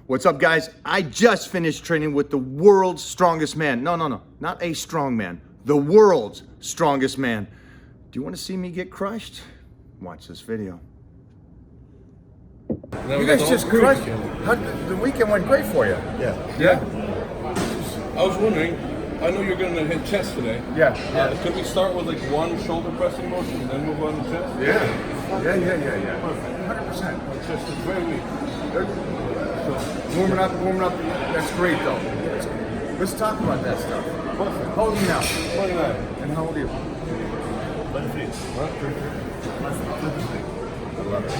What's up, guys? I just finished training with the world's strongest man. No, not a strong man. The world's strongest man. Do you want to see me get crushed? Watch this video. You guys just crushed it. The weekend went great for you. Yeah. I was wondering, I know you're going to hit chest today. Yeah. Could we start with like one shoulder pressing motion and then move on to chest? Yeah. Perfect. 100%. Chest is very weak. Warming up. That's great, though. Let's talk about that stuff. Perfect. How old are you now? 29. And how old are you? 23. I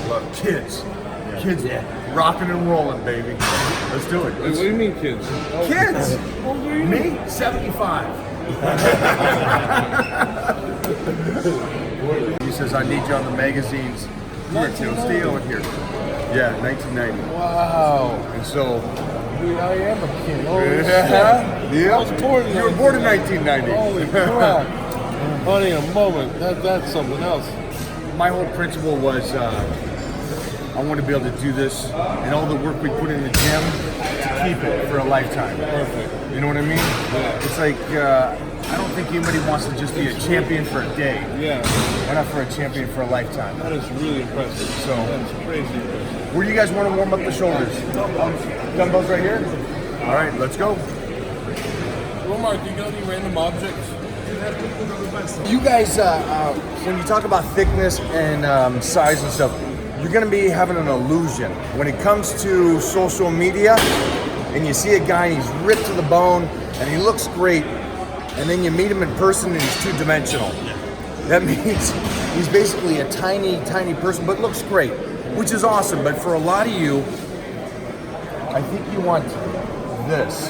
love it. Kids. Kids rocking and rolling, baby. Let's do it. Wait, what do you mean kids? Kids? How old are you? Me? 75. He says, I need you on the magazines. Stay over here. Yeah, 1990. Wow. And so... I am a kid. Yeah. I was born in You were born in 1990. Holy crap. Honey, a moment. That's something else. My whole principle was I want to be able to do this and all the work we put in the gym to keep it for a lifetime. Perfect. You know what I mean? Yeah. It's like, I don't think anybody wants to just be a champion for a day. Yeah. Why not for a champion for a lifetime? That is really impressive. So- That's crazy impressive. Where do you guys want to warm up the shoulders? Dumbbells right here? All right, let's go. Well, Mark, you got any random objects? You guys, when you talk about thickness and size and stuff, you're going to be having an illusion. When it comes to social media, and you see a guy and he's ripped to the bone, and he looks great, and then you meet him in person and he's two-dimensional. That means he's basically a tiny, tiny person, but looks great, which is awesome. But for a lot of you, I think you want this.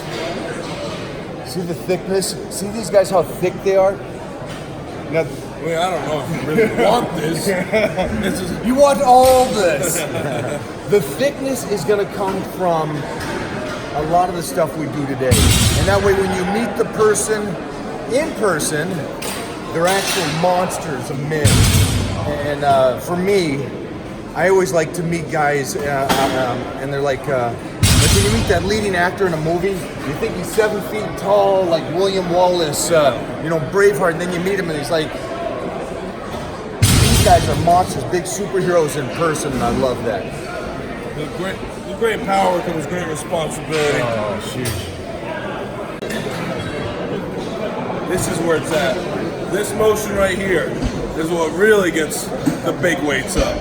See the thickness? See these guys, how thick they are? Now, Wait, I don't know if you really want this. you want all this. The thickness is going to come from a lot of the stuff we do today. And that way when you meet the person in person, they're actual monsters of men. And for me, I always like to meet guys and they're like when you meet that leading actor in a movie, you think he's 7 feet tall, like William Wallace, Braveheart, and then you meet him and he's like, these guys are monsters, big superheroes in person, and I love that. With great power comes great responsibility. Oh, sheesh. This is where it's at. This motion right here is what really gets the big weights up.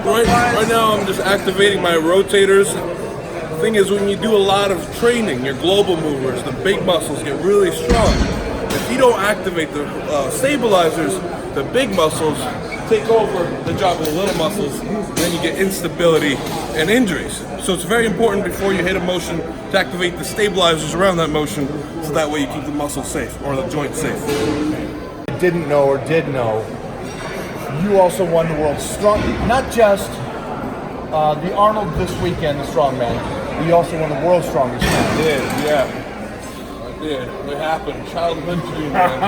Right now I'm just activating my rotators. The thing is, when you do a lot of training, your global movers, the big muscles get really strong. If you don't activate the stabilizers, the big muscles take over the job of the little muscles, then you get instability and injuries. So it's very important before you hit a motion to activate the stabilizers around that motion, so that way you keep the muscle safe or the joint safe. Didn't know or did know, you also won the world's strong, not just the Arnold this weekend, the strongman, you also won the world's strongest man. I did, yeah. I did. It happened. Childhood dream, man.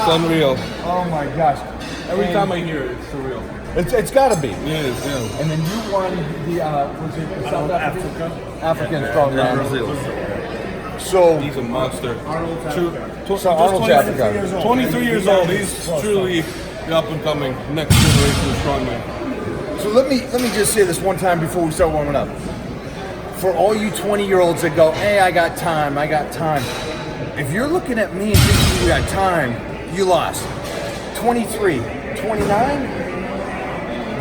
It's unreal. Oh my gosh. Every time I hear it, it's surreal. It's gotta be. It is, yeah. And then you won the South African strongman. Brazil. So He's a monster. Arnold's 23 Africa. 23 years old. He's truly the up and coming next generation of strongman. So let me just say this one time before we start warming up. For all you 20-year-olds that go, hey, I got time. If you're looking at me and thinking you got time, you lost. 23, 29,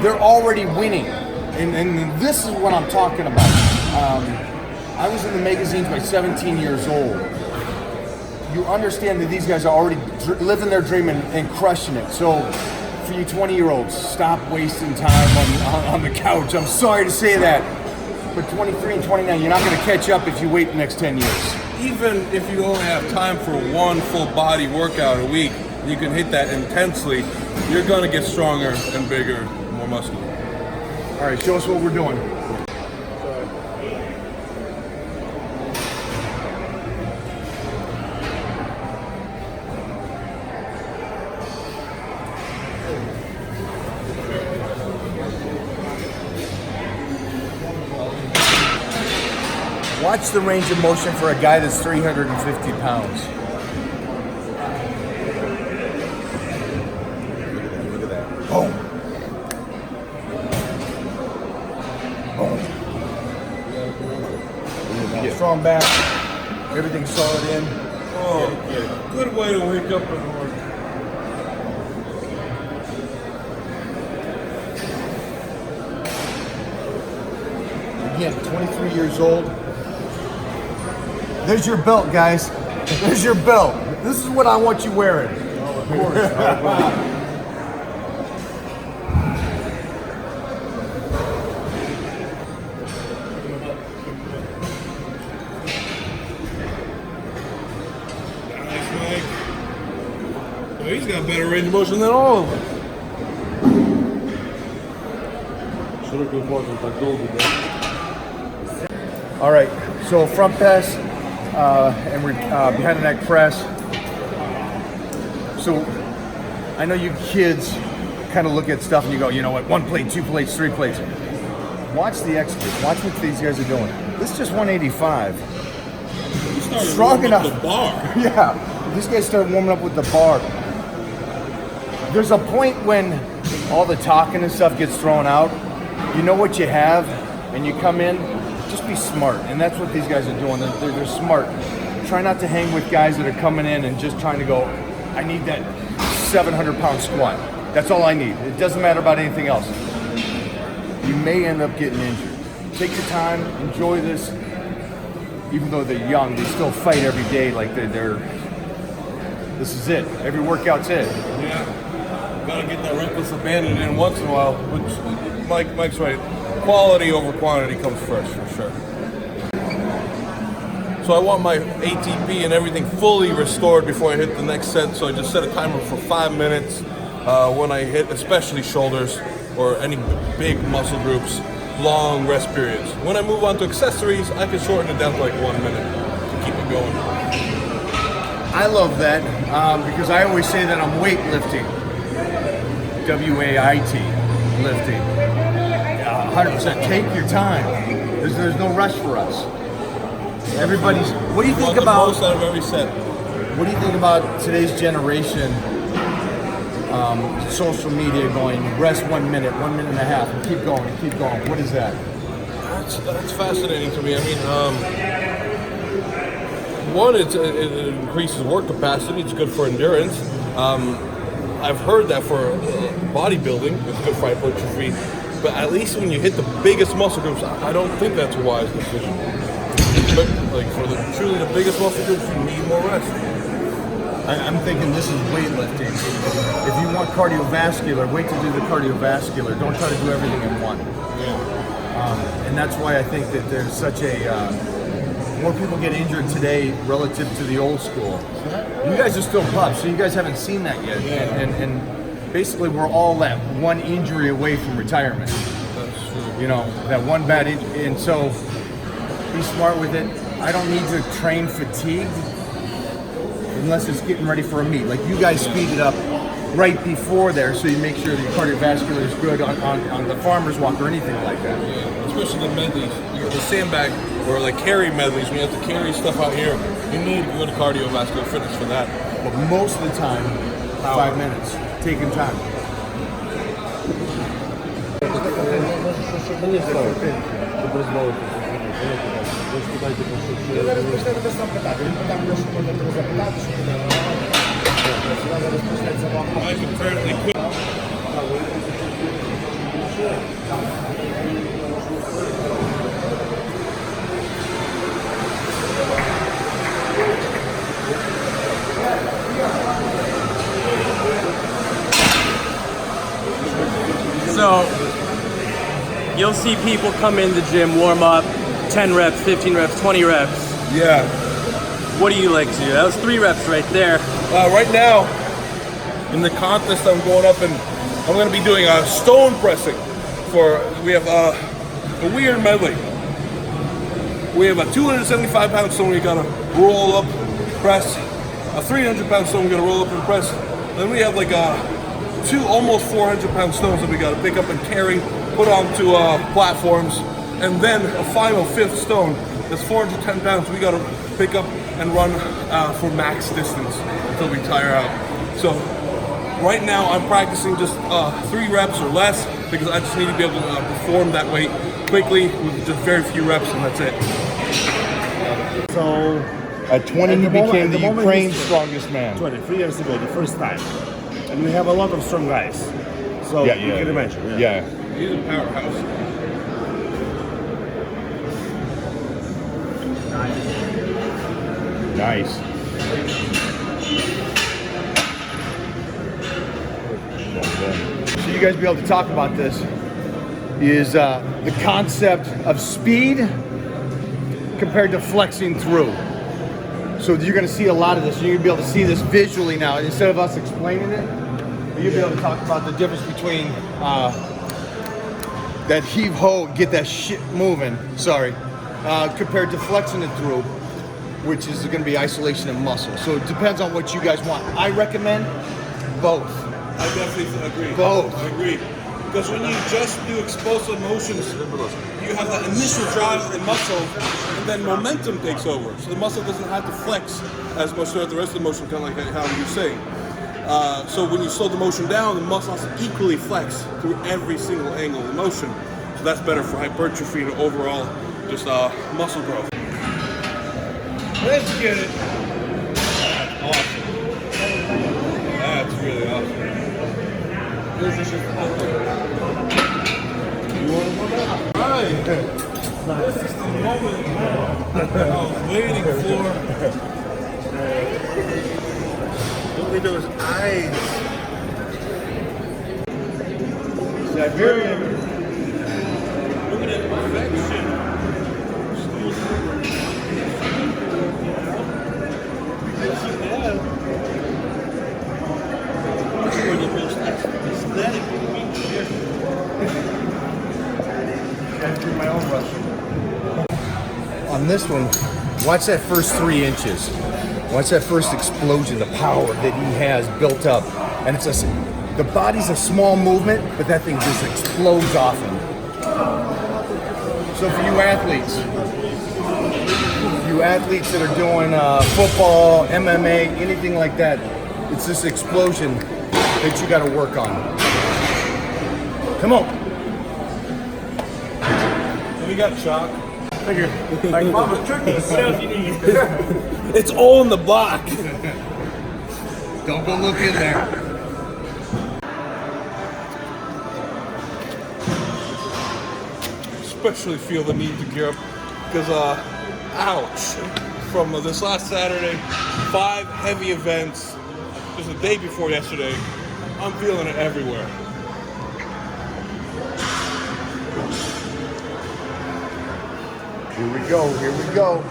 they're already winning. And this is what I'm talking about. I was in the magazines by 17 years old. You understand that these guys are already living their dream and crushing it. So for you 20-year-olds, stop wasting time on the couch. I'm sorry to say that. But 23 and 29, you're not going to catch up if you wait the next 10 years. Even if you only have time for one full body workout a week, you can hit that intensely, you're going to get stronger and bigger, more muscular. All right, show us what we're doing. Watch the range of motion for a guy that's 350 pounds. Look at that. Boom. Boom. Yeah. Strong back. Everything's solid in. Oh, good way to wake up in the morning. Again, 23 years old. There's your belt, guys. There's your belt. This is what I want you wearing. Oh, of course. He's got better range of motion than all of them. All right, so front press and behind the neck press. So I know you kids kind of look at stuff and you go, you know what, 1 plate, 2 plates, 3 plates. Watch the experts. Watch what these guys are doing. This is just 185. Strong enough. The bar. Yeah, these guys started warming up with the bar. There's a point when all the talking and stuff gets thrown out. You know what you have, and you come in, just be smart. And that's what these guys are doing. They're smart. Try not to hang with guys that are coming in and just trying to go, I need that 700-pound squat. That's all I need. It doesn't matter about anything else. You may end up getting injured. Take your time, enjoy this. Even though they're young, they still fight every day like they're this is it. Every workout's it. Yeah. Gotta get that reckless abandon in once in a while, which Mike's right. Quality over quantity comes first, for sure. So I want my ATP and everything fully restored before I hit the next set, so I just set a timer for 5 minutes when I hit especially shoulders or any big muscle groups, long rest periods. When I move on to accessories, I can shorten it down to like 1 minute to keep it going. I love that because I always say that I'm weightlifting. W-A-I-T, lifting. 100%. Take your time. There's no rush for us. Everybody's. What do you think about? Most out of every set. What do you think about today's generation? Social media going rest 1 minute, 1 minute and a half, and keep going, and keep going. What is that? That's fascinating to me. I mean, one, it increases work capacity. It's good for endurance. I've heard that for bodybuilding, it's good for hypertrophy. But at least when you hit the biggest muscle groups, I don't think that's a wise decision. But like for truly the biggest muscle groups, you need more rest. I'm thinking this is weightlifting. If you want cardiovascular, wait to do the cardiovascular. Don't try to do everything in one. Yeah. And that's why I think that there's such a more people get injured today relative to the old school. You guys are still pups, so you guys haven't seen that yet. Yeah. And basically, we're all that one injury away from retirement. That's true. You know, that one bad injury. And so, be smart with it. I don't need to train fatigue unless it's getting ready for a meet. Like you guys speed it up right before there, so you make sure that your cardiovascular is good on the farmer's walk or anything like that. Yeah, especially the medleys, the sandbag or like carry medleys. When you have to carry stuff out here, you need good cardiovascular fitness for that. But most of the time, 5 minutes, taking time. I can currently quit. So you'll see people come in the gym, warm up, 10 reps, 15 reps, 20 reps. Yeah. What do you like to do? That was 3 reps right there. Right now, in the contest, I'm going up and I'm going to be doing stone pressing. We have a weird medley. We have a 275-pound stone we got to roll up, press. A 300-pound stone we got to roll up and press. Then we have like 2 almost 400-pound stones that we got to pick up and carry, put onto platforms, and then a final 5th stone That's 410 pounds. We gotta pick up and run for max distance until we tire out. So right now I'm practicing just 3 reps or less because I just need to be able to perform that weight quickly with just very few reps, and that's it. So at 20, he became the Ukraine's strongest man. 23 years ago, the first time. And we have a lot of strong guys. So you can imagine. Yeah. He's a powerhouse. Nice. So you guys be able to talk about this is the concept of speed compared to flexing through. So you're going to see a lot of this. You're going to be able to see this visually now. Instead of us explaining it, you'll be able to talk about the difference between that heave-ho, get that shit moving, compared to flexing it through, which is going to be isolation of muscle. So it depends on what you guys want. I recommend both. I definitely agree. Both. I agree. Because when you just do explosive motions, you have that initial drive of the muscle, and then momentum takes over. So the muscle doesn't have to flex as much throughout the rest of the motion, kind of like how you're saying. So when you slow the motion down, the muscle has to equally flex through every single angle of the motion. So that's better for hypertrophy and overall just muscle growth. Let's get it. That's awesome. That's really awesome. You want to go back? Right. This is the moment I was waiting for. Look at those eyes. Siberian. Look at that perfection. My own Russian. On this one, watch that first 3 inches. Watch that first explosion, the power that he has built up. And it's just, the body's a small movement, but that thing just explodes off him. So for you athletes that are doing football, MMA, anything like that, it's this explosion that you got to work on. Come on. We got chalk. Figure, like Mama's turkey, stuff you need. It's all in the block. Don't go look in there. Especially feel the need to gear up because, ouch. From this last Saturday, 5 heavy events, just the day before yesterday, I'm feeling it everywhere. Here we go, here we go.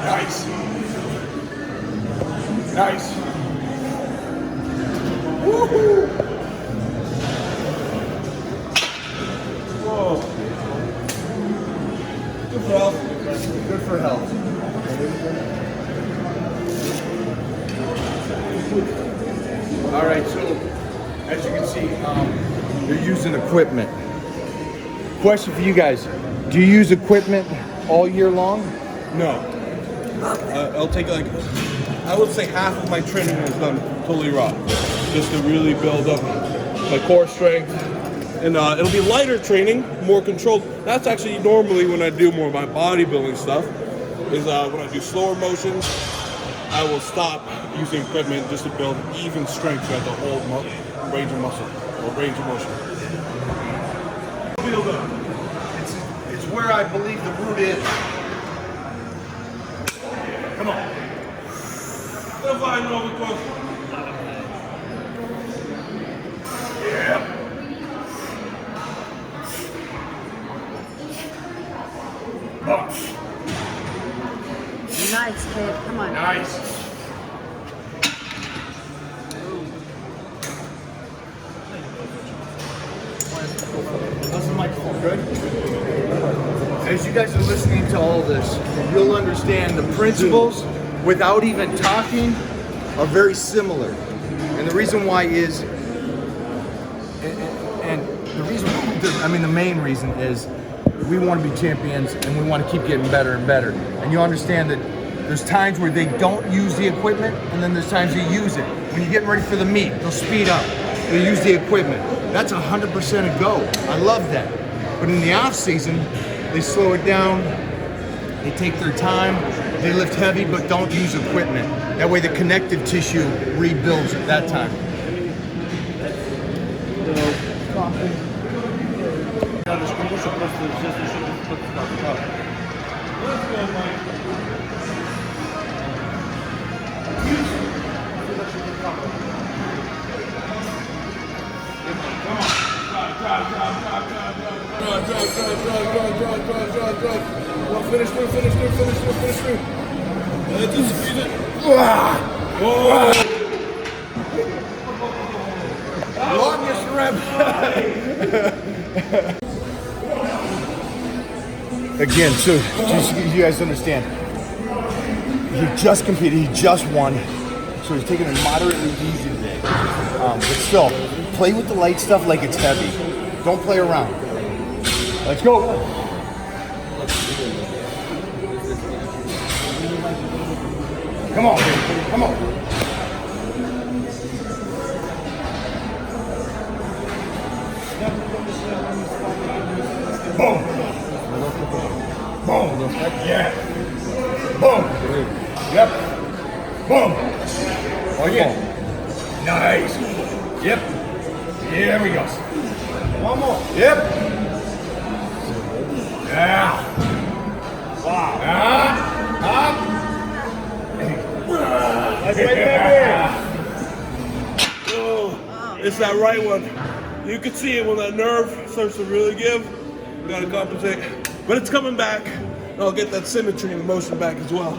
Nice. Nice. Woohoo! Whoa. Good for health. Good for health. All right, so as you can see, you're using equipment. Question for you guys: do you use equipment all year long? No. I'll take like, I would say half of my training is done totally raw, just to really build up my core strength. And it'll be lighter training, more controlled. That's actually normally when I do more of my bodybuilding stuff, is when I do slower motions, I will stop using equipment just to build even strength throughout the whole range of muscle, or range of motion. Build up. It's where I believe the root is. Come on. Oleksii Novikov. Yeah. Nice, kid. Come on. Nice. How's the microphone? Good? As you guys are listening to all this, you'll understand the principles without even talking are very similar. And the reason why is And the reason, I mean, the main reason is we want to be champions and we want to keep getting better and better. And you understand that there's times where they don't use the equipment, and then there's times they use it. When you're getting ready for the meet, they'll speed up. They'll use the equipment. That's 100% a go. I love that. But in the off season, they slow it down. They take their time. They lift heavy, but don't use equipment. That way the connective tissue rebuilds at that time. Finish through. Just squeeze it. Longest rep. Again, so you guys understand, he just competed, he just won, so he's taking it moderately easy today. But still, play with the light stuff like it's heavy. Don't play around. Let's go. Come on, baby. Come on. Boom. Boom. Yeah. Boom. Yep. Boom. Oh yeah. Nice. Yep. There we go. One more. Yep. Yeah. Wow. That's right there. Oh, it's that right one. You can see it when that nerve starts to really give. You gotta compensate. But it's coming back. And I'll get that symmetry and motion back as well.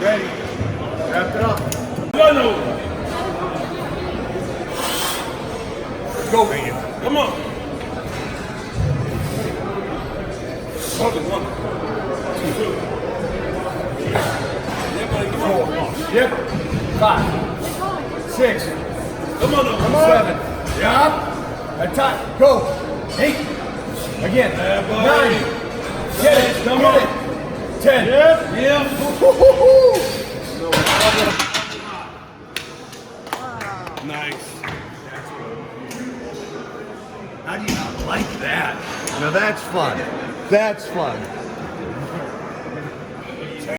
Ready. Wrap it up. No. Go, baby. Come on. One. 2. Yep. 5. 6. Come on. 7. Yep. Attack. Go. 8. Again. 9. 10. Come on. 10. Yep. Nice. How do you not like that? Now that's fun. That's fun.